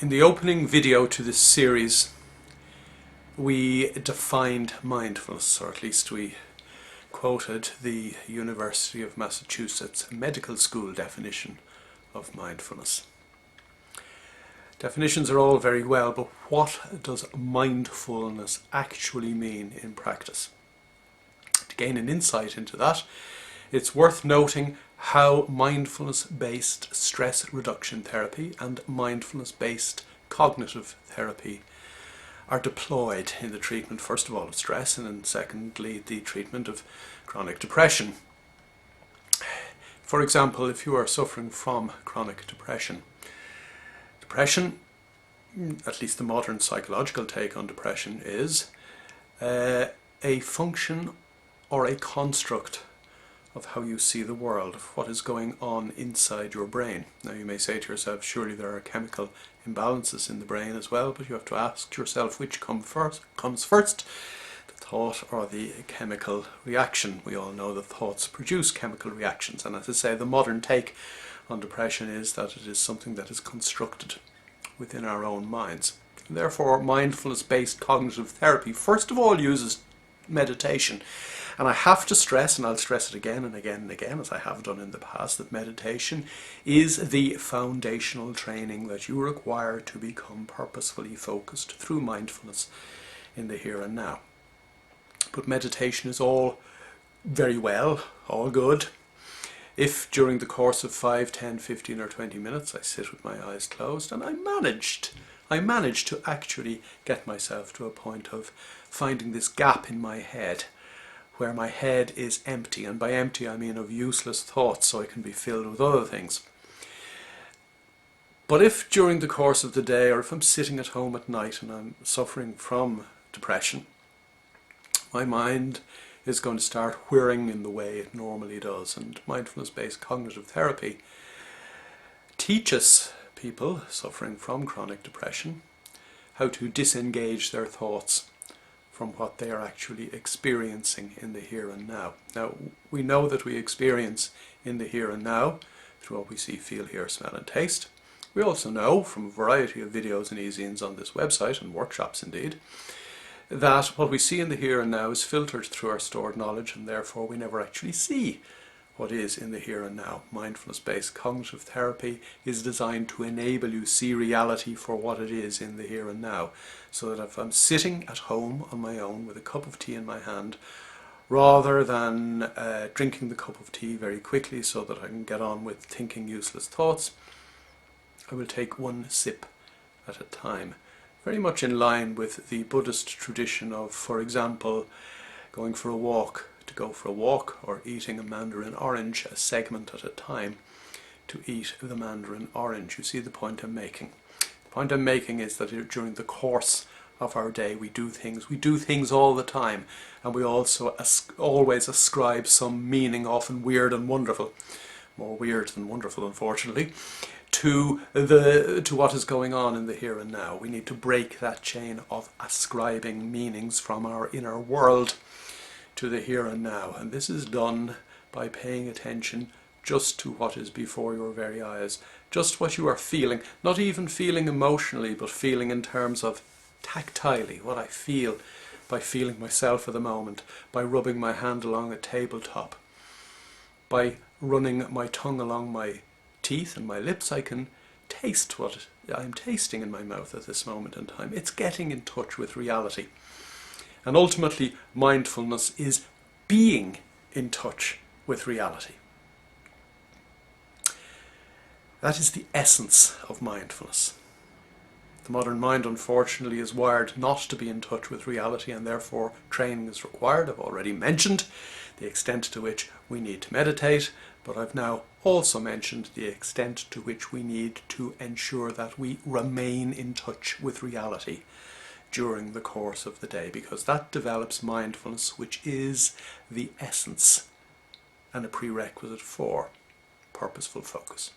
In the opening video to this series, we defined mindfulness, or at least we quoted the University of Massachusetts Medical School definition of mindfulness. Definitions are all very well, but what does mindfulness actually mean in practice? To gain an insight into that, it's worth noting how mindfulness-based stress reduction therapy and mindfulness-based cognitive therapy are deployed in the treatment, first of all, of stress, and then secondly, the treatment of chronic depression. For example, if you are suffering from chronic depression, at least the modern psychological take on depression, is a function or a construct of how you see the world, of what is going on inside your brain. Now you may say to yourself, surely there are chemical imbalances in the brain as well, but you have to ask yourself which comes first, the thought or the chemical reaction. We all know that thoughts produce chemical reactions, and as I say, the modern take on depression is that it is something that is constructed within our own minds. Therefore, mindfulness-based cognitive therapy first of all uses meditation. And I have to stress, and I'll stress it again and again and again, as I have done in the past, that meditation is the foundational training that you require to become purposefully focused through mindfulness in the here and now. But meditation is all very well, all good, if during the course of 5, 10, 15 or 20 minutes I sit with my eyes closed and I managed to actually get myself to a point of finding this gap in my head where my head is empty, and by empty I mean of useless thoughts, so it can be filled with other things. But if during the course of the day, or if I'm sitting at home at night and I'm suffering from depression, my mind is going to start whirring in the way it normally does, and mindfulness-based cognitive therapy teaches people suffering from chronic depression how to disengage their thoughts from what they are actually experiencing in the here and now. Now, we know that we experience in the here and now through what we see, feel, hear, smell and taste. We also know from a variety of videos and e-zines on this website, and workshops indeed, that what we see in the here and now is filtered through our stored knowledge, and therefore we never actually see what is in the here and now. Mindfulness-based cognitive therapy is designed to enable you see reality for what it is in the here and now, so that if I'm sitting at home on my own with a cup of tea in my hand, rather than drinking the cup of tea very quickly so that I can get on with thinking useless thoughts, I will take one sip at a time. Very much in line with the Buddhist tradition of, for example, going for a walk, to go for a walk, or eating a mandarin orange a segment at a time to eat the mandarin orange. You see the point I'm making. The point I'm making is that during the course of our day we do things all the time, and we also always ascribe some meaning, often weird and wonderful, more weird than wonderful unfortunately, to what is going on in the here and now. We need to break that chain of ascribing meanings from our inner world to the here and now, and this is done by paying attention just to what is before your very eyes, just what you are feeling, not even feeling emotionally, but feeling in terms of tactilely, what I feel by feeling myself for the moment, by rubbing my hand along a tabletop, by running my tongue along my teeth and my lips. I can taste what I'm tasting in my mouth at this moment in time. It's getting in touch with reality. And ultimately, mindfulness is being in touch with reality. That is the essence of mindfulness. The modern mind, unfortunately, is wired not to be in touch with reality, and therefore training is required. I've already mentioned the extent to which we need to meditate, but I've now also mentioned the extent to which we need to ensure that we remain in touch with reality during the course of the day, because that develops mindfulness, which is the essence and a prerequisite for purposeful focus.